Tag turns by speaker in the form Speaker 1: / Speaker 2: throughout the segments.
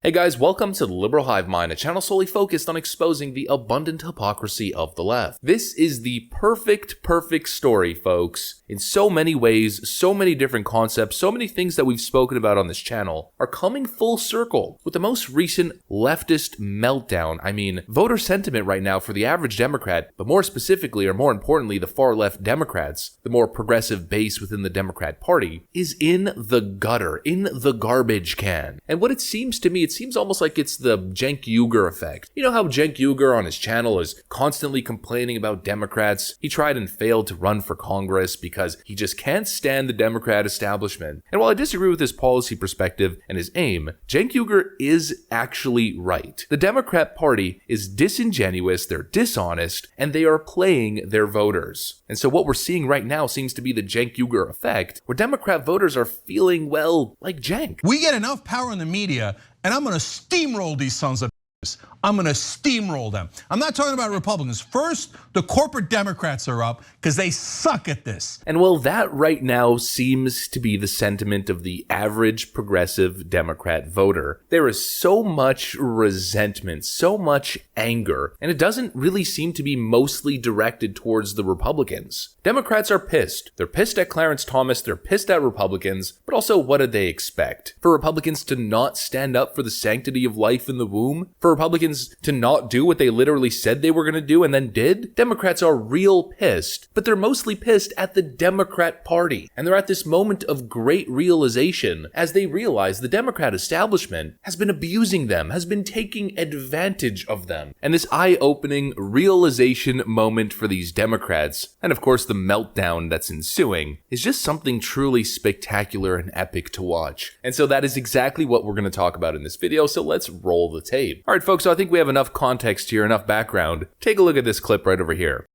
Speaker 1: Hey guys, welcome to the Liberal Hive Mind, a channel solely focused on exposing the abundant hypocrisy of the left. This is the perfect story, folks. In so many ways, so many different concepts, so many things that we've spoken about on this channel are coming full circle with the most recent leftist meltdown. I mean, voter sentiment right now for the average Democrat, but more specifically, or more importantly, the far left Democrats, the more progressive base within the Democrat Party, is in the gutter, in the garbage can. And what it seems to me, it seems almost like it's the Cenk Uygur effect. You know how Cenk Uygur on his channel is constantly complaining about Democrats? He tried and failed to run for Congress because he just can't stand the Democrat establishment. And while I disagree with his policy perspective and his aim, Cenk Uygur is actually right. The Democrat Party is disingenuous, they're dishonest, and they are playing their voters. And so what we're seeing right now seems to be the Cenk Uygur effect, where Democrat voters are feeling, well, like Cenk.
Speaker 2: We get enough power in the media, and I'm gonna steamroll these sons of bitches. I'm gonna steamroll them. I'm not talking about Republicans. First, the corporate Democrats are up because they suck at this.
Speaker 1: And well, that right now seems to be the sentiment of the average progressive Democrat voter. There is so much resentment, so much anger, and it doesn't really seem to be mostly directed towards the Republicans. Democrats are pissed. They're pissed at Clarence Thomas, they're pissed at Republicans, but also what did they expect? For Republicans to not stand up for the sanctity of life in the womb? For Republicans to not do what they literally said they were going to do and then did? Democrats are real pissed, but they're mostly pissed at the Democrat Party. And they're at this moment of great realization as they realize the Democrat establishment has been abusing them, has been taking advantage of them. And this eye-opening realization moment for these Democrats, and of course the meltdown that's ensuing, is just something truly spectacular and epic to watch. And so that is exactly what we're going to talk about in this video, so let's roll the tape. Alright folks, so I think we have enough context here, enough background. Take a look at this clip right over here.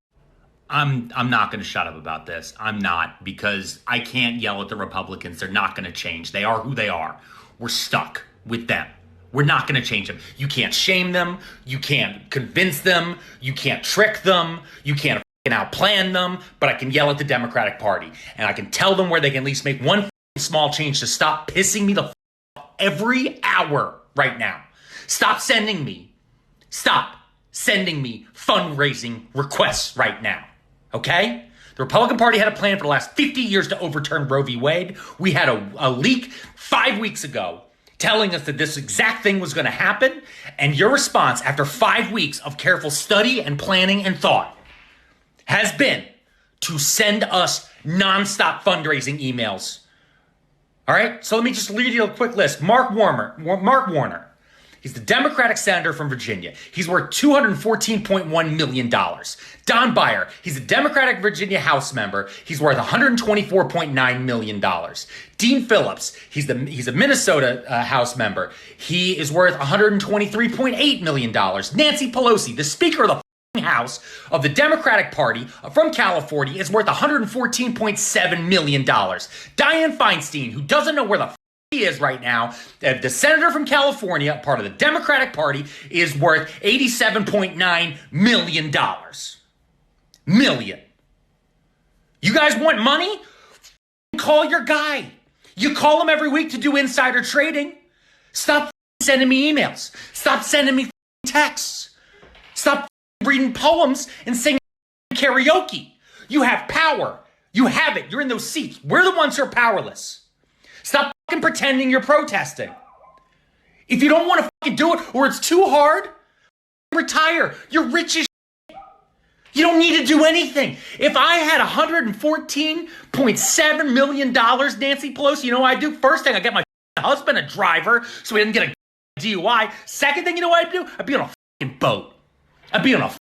Speaker 3: I'm not going to shut up about this. I'm not, because I can't yell at the Republicans. They're not going to change. They are who they are. We're stuck with them. We're not going to change them. You can't shame them. You can't convince them. You can't trick them. You can't outplan them. But I can yell at the Democratic Party, and I can tell them where they can at least make one small change to stop pissing me the off every hour right now. Stop sending me fundraising requests right now, okay? The Republican Party had a plan for the last 50 years to overturn Roe v. Wade. We had a leak 5 weeks ago telling us that this exact thing was going to happen, and your response after 5 weeks of careful study and planning and thought has been to send us nonstop fundraising emails. All right? So let me just read you a quick list. Mark Warner. He's the Democratic senator from Virginia. He's worth $214.1 million. Don Beyer, he's a Democratic Virginia House member. He's worth $124.9 million. Dean Phillips, he's a Minnesota House member. He is worth $123.8 million. Nancy Pelosi, the Speaker of the House of the Democratic Party from California, is worth $114.7 million. Dianne Feinstein, who doesn't know where the he is right now, the senator from California, part of the Democratic Party, is worth $87.9 million. Million. You guys want money? Call your guy. You call him every week to do insider trading. Stop sending me emails. Stop sending me texts. Stop reading poems and singing karaoke. You have power. You have it. You're in those seats. We're the ones who are powerless. Stop pretending you're protesting. If you don't want to do it or it's too hard, retire. You're rich as shit. You don't need to do anything. If I had $114.7 million, Nancy Pelosi, you know what I'd do? First thing, I'd get my husband a driver so he doesn't get a DUI. Second thing, you know what I'd do? I'd be on a boat. I'd be on a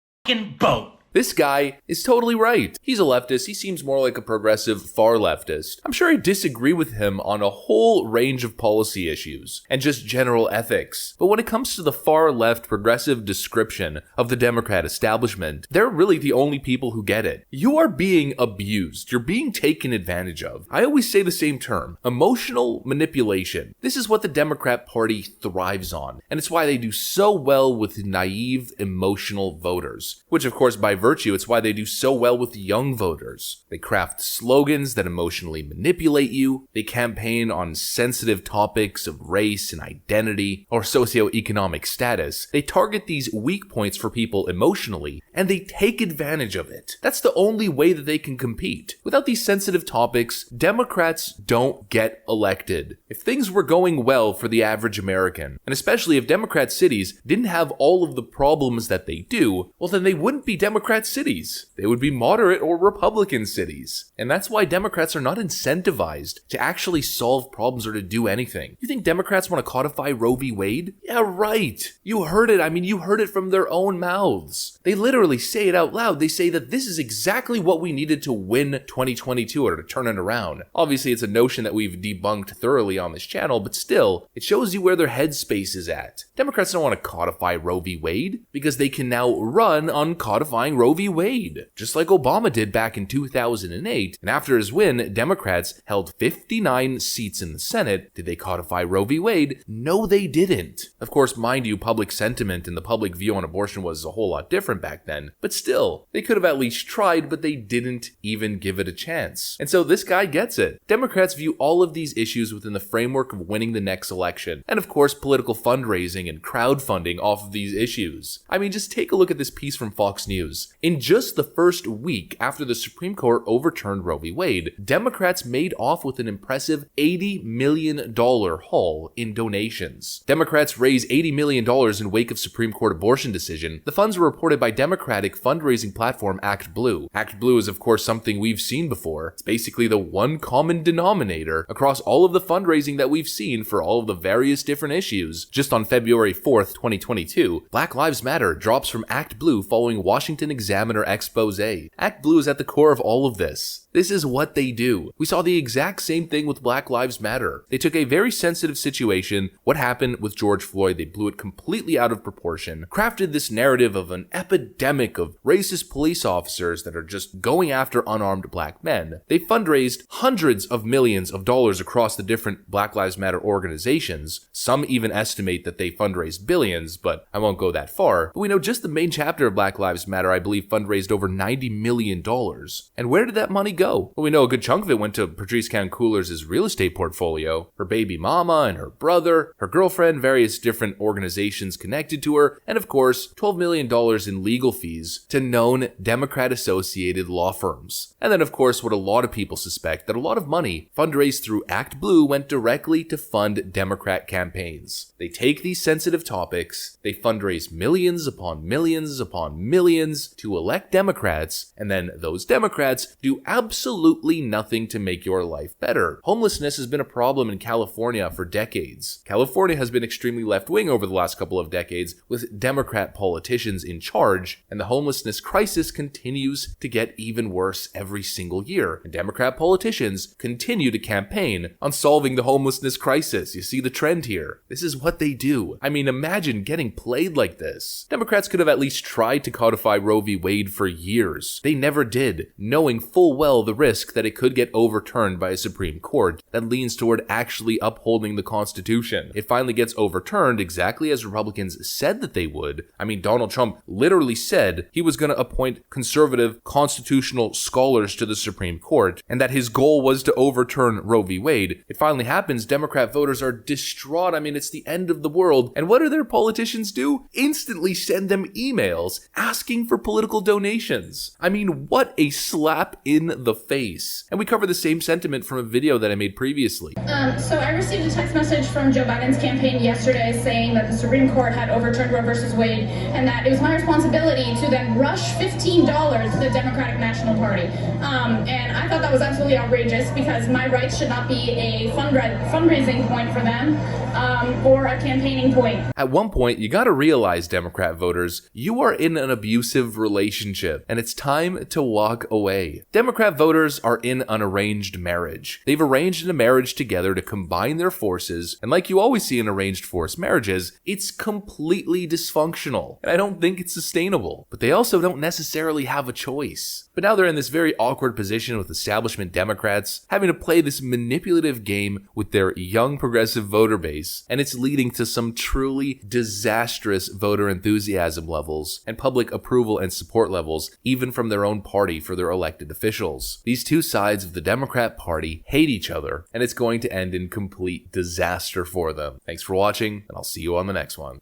Speaker 3: boat.
Speaker 1: This guy is totally right. He's a leftist. He seems more like a progressive far leftist. I'm sure I disagree with him on a whole range of policy issues and just general ethics. But when it comes to the far left progressive description of the Democrat establishment, they're really the only people who get it. You are being abused. You're being taken advantage of. I always say the same term, emotional manipulation. This is what the Democrat Party thrives on. And it's why they do so well with naive, emotional voters, which of course by virtue, it's why they do so well with young voters. They craft slogans that emotionally manipulate you. They campaign on sensitive topics of race and identity or socioeconomic status. They target these weak points for people emotionally, and they take advantage of it. That's the only way that they can compete. Without these sensitive topics, Democrats don't get elected. If things were going well for the average American, and especially if Democrat cities didn't have all of the problems that they do, well then they wouldn't be Democrat cities. They would be moderate or Republican cities. And that's why Democrats are not incentivized to actually solve problems or to do anything. You think Democrats want to codify Roe v. Wade? Yeah, right. You heard it. You heard it from their own mouths. They literally say it out loud. They say that this is exactly what we needed to win 2022 or to turn it around. Obviously, it's a notion that we've debunked thoroughly on this channel, but still, it shows you where their headspace is at. Democrats don't want to codify Roe v. Wade because they can now run on codifying Roe v. Wade, just like Obama did back in 2008. And after his win, Democrats held 59 seats in the Senate. Did they codify Roe v. Wade? No, they didn't. Of course, mind you, public sentiment and the public view on abortion was a whole lot different back then, but still, they could have at least tried, but they didn't even give it a chance. And so this guy gets it. Democrats view all of these issues within the framework of winning the next election, and of course, political fundraising and crowdfunding off of these issues. Just take a look at this piece from Fox News. In just the first week after the Supreme Court overturned Roe v. Wade, Democrats made off with an impressive $80 million haul in donations. Democrats raised $80 million in wake of Supreme Court abortion decision. The funds were reported by Democratic fundraising platform ActBlue. ActBlue is of course something we've seen before. It's basically the one common denominator across all of the fundraising that we've seen for all of the various different issues. Just on February 4th, 2022, Black Lives Matter drops from ActBlue following Washington Examiner expose. ActBlue is at the core of all of this. This is what they do. We saw the exact same thing with Black Lives Matter. They took a very sensitive situation, what happened with George Floyd, they blew it completely out of proportion, crafted this narrative of an epidemic of racist police officers that are just going after unarmed black men. They fundraised hundreds of millions of dollars across the different Black Lives Matter organizations. Some even estimate that they fundraised billions, but I won't go that far. But we know just the main chapter of Black Lives Matter, I believe, fundraised over $90 million. And where did that money go? Well, we know a good chunk of it went to Patrice Khan-Cullors' real estate portfolio, her baby mama and her brother, her girlfriend, various different organizations connected to her, and of course, $12 million in legal fees to known Democrat-associated law firms. And then of course, what a lot of people suspect, that a lot of money fundraised through ActBlue went directly to fund Democrat campaigns. They take these sensitive topics, they fundraise millions upon millions upon millions to elect Democrats, and then those Democrats do absolutely nothing to make your life better. Homelessness has been a problem in California for decades. California has been extremely left-wing over the last couple of decades with Democrat politicians in charge, and the homelessness crisis continues to get even worse every single year. And Democrat politicians continue to campaign on solving the homelessness crisis. You see the trend here. This is what they do. Imagine getting played like this. Democrats could have at least tried to codify Roe v. Wade for years. They never did, knowing full well the risk that it could get overturned by a Supreme Court that leans toward actually upholding the Constitution. It finally gets overturned exactly as Republicans said that they would. Donald Trump literally said he was going to appoint conservative constitutional scholars to the Supreme Court and that his goal was to overturn Roe v. Wade. It finally happens. Democrat voters are distraught. It's the end of the world. And what do their politicians do? Instantly send them emails asking for political donations. What a slap in the face. And we cover the same sentiment from a video that I made previously.
Speaker 4: So I received a text message from Joe Biden's campaign yesterday saying that the Supreme Court had overturned Roe versus Wade and that it was my responsibility to then rush $15 to the Democratic National Party. And I thought that was absolutely outrageous because my rights should not be a fundraising point for them or a campaigning point.
Speaker 1: At one point, you gotta realize, Democrat voters, you are in an abusive relationship and it's time to walk away. Democrat voters are in an arranged marriage. They've arranged a marriage together to combine their forces, and like you always see in arranged forced marriages, it's completely dysfunctional, and I don't think it's sustainable. But they also don't necessarily have a choice. But now they're in this very awkward position with establishment Democrats having to play this manipulative game with their young progressive voter base, and it's leading to some truly disastrous voter enthusiasm levels and public approval and and support levels, even from their own party for their elected officials. These two sides of the Democrat Party hate each other, and it's going to end in complete disaster for them. Thanks for watching, and I'll see you on the next one.